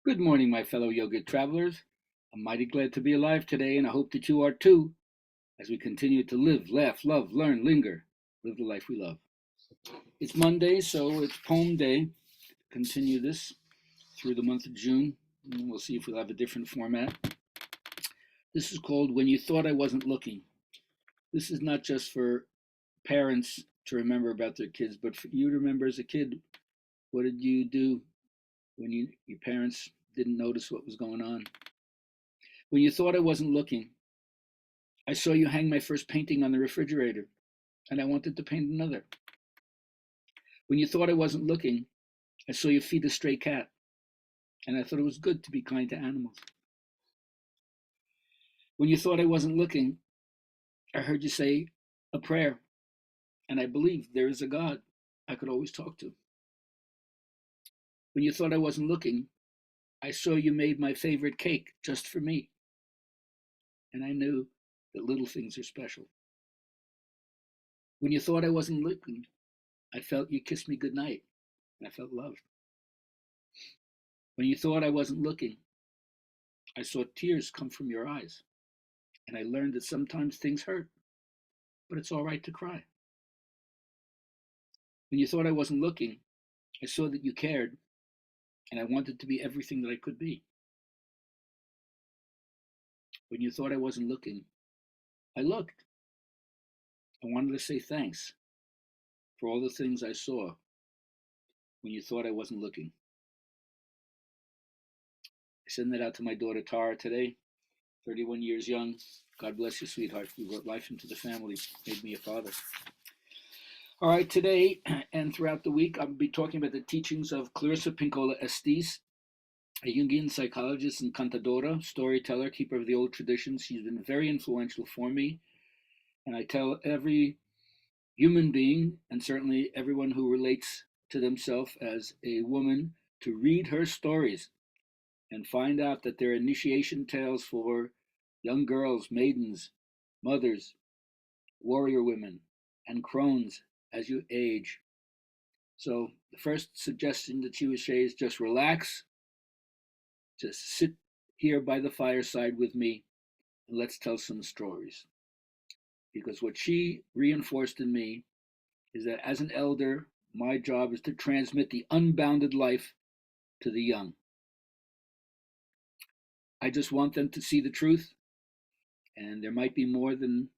Good morning, my fellow yoga travelers. I'm mighty glad to be alive today, and I hope that you are too, as we continue to live, laugh, love, learn, linger, live the life we love. It's Monday, so it's poem day. Continue this through the month of June, and we'll see if we'll have a different format. This is called When You Thought I Wasn't Looking. This is not just for parents to remember about their kids, but for you to remember as a kid, what did you do when your parents didn't notice what was going on? When you thought I wasn't looking, I saw you hang my first painting on the refrigerator, and I wanted to paint another. When you thought I wasn't looking, I saw you feed a stray cat, and I thought it was good to be kind to animals. When you thought I wasn't looking, I heard you say a prayer, and I believed there is a God I could always talk to. When you thought I wasn't looking, I saw you made my favorite cake just for me, and I knew that little things are special. When you thought I wasn't looking, I felt you kiss me goodnight, and I felt loved. When you thought I wasn't looking, I saw tears come from your eyes, and I learned that sometimes things hurt, but it's all right to cry. When you thought I wasn't looking, I saw that you cared, and I wanted to be everything that I could be. When you thought I wasn't looking, I looked. I wanted to say thanks for all the things I saw when you thought I wasn't looking. I send that out to my daughter Tara today, 31 years young. God bless you, sweetheart. You brought life into the family, made me a father. All right, today and throughout the week, I'll be talking about the teachings of Clarissa Pinkola Estes, a Jungian psychologist and cantadora, storyteller, keeper of the old traditions. She's been very influential for me, and I tell every human being, and certainly everyone who relates to themselves as a woman, to read her stories and find out that they're initiation tales for young girls, maidens, mothers, warrior women, and crones as you age. So the first suggestion that she would say is just relax, just sit here by the fireside with me, and let's tell some stories. Because what she reinforced in me is that as an elder, my job is to transmit the unbounded life to the young. I just want them to see the truth, and there might be more than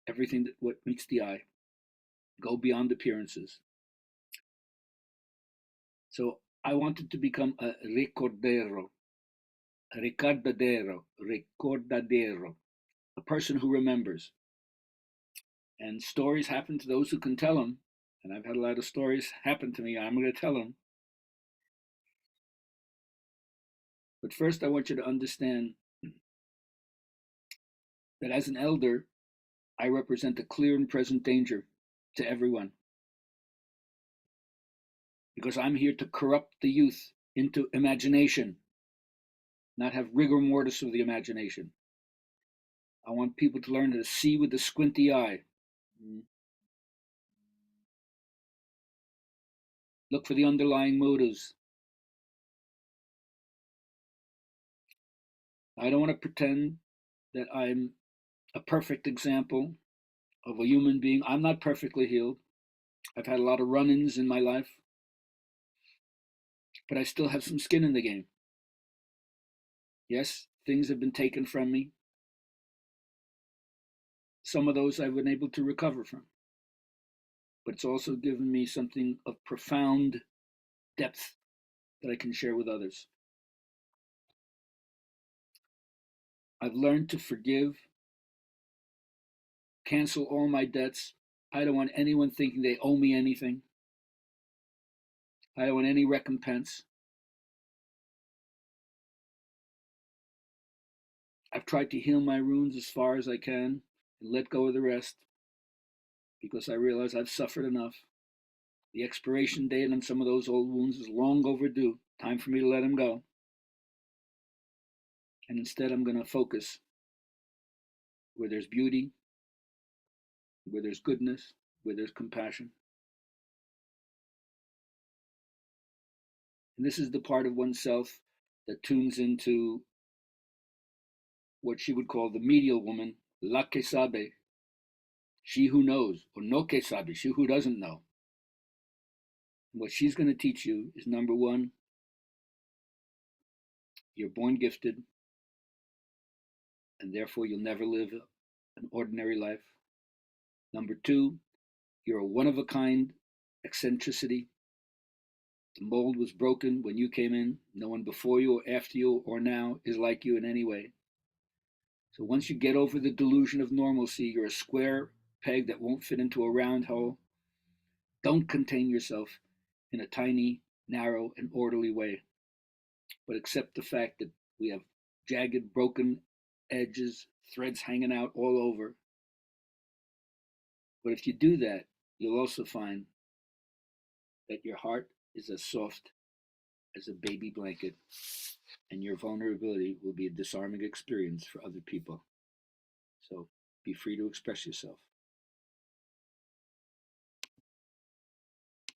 everything that what meets the eye. Go beyond appearances. So I wanted to become a recordadero, a person who remembers. And stories happen to those who can tell them. And I've had a lot of stories happen to me. I'm going to tell them. But first, I want you to understand that as an elder, I represent a clear and present danger to everyone. Because I'm here to corrupt the youth into imagination, not have rigor mortis of the imagination. I want people to learn to see with the squinty eye. Look for the underlying motives. I don't want to pretend that I'm a perfect example of a human being. I'm not perfectly healed. I've had a lot of run ins in my life, but I still have some skin in the game. Yes, things have been taken from me. Some of those I've been able to recover from, but it's also given me something of profound depth that I can share with others. I've learned to forgive, cancel all my debts. I don't want anyone thinking they owe me anything. I don't want any recompense. I've tried to heal my wounds as far as I can and let go of the rest because I realize I've suffered enough. The expiration date on some of those old wounds is long overdue. Time for me to let them go. And instead, I'm going to focus where there's beauty, where there's goodness, where there's compassion. And this is the part of oneself that tunes into what she would call the medial woman, la que sabe, she who knows, or no que sabe, she who doesn't know. And what she's going to teach you is number one, you're born gifted, and therefore you'll never live an ordinary life. Number two, you're a one of a kind eccentricity. The mold was broken when you came in. No one before you or after you or now is like you in any way. So once you get over the delusion of normalcy, you're a square peg that won't fit into a round hole. Don't contain yourself in a tiny, narrow, and orderly way, but accept the fact that we have jagged, broken edges, threads hanging out all over. But if you do that, you'll also find that your heart is as soft as a baby blanket, and your vulnerability will be a disarming experience for other people. So be free to express yourself.